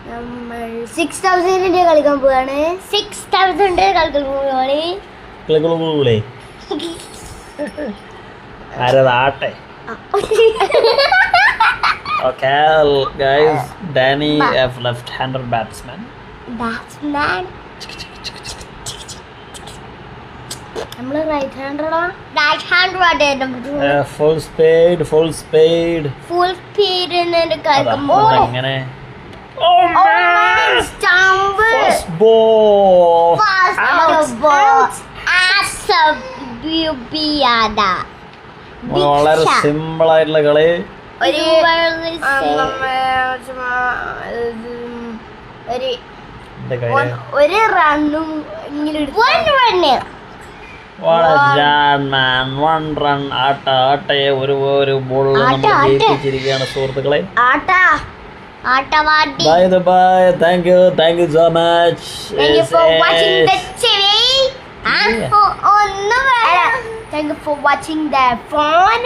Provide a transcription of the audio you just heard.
നമ്മൾ 6000 കളിക്കാൻ പോവാണ്. 6000 കളിക്കാൻ പോവാണ്. ആരതാട്ടെ. Okay, guys, Danny have left-hander batsman. നമ്മള് റൈറ്റ് ഹാൻഡറാ. Full speed. ഫുൾ സ്പീഡ് കളിക്കുമ്പോൾ അങ്ങനെ. Oh man! First ball. വളരെ സിമ്പിൾ ആയിട്ടുള്ള കളി. ഒരു റണ്ണും ഇങ്ങനെ one run. ആട്ടയെ ഒരു ബോൾ നമ്മൾ ജയിപ്പിച്ചിരിക്കുകയാണ് സുഹൃത്തുക്കളെ. Bye. Thank you so much. Thank you for watching the TV. Thank you for watching the phone.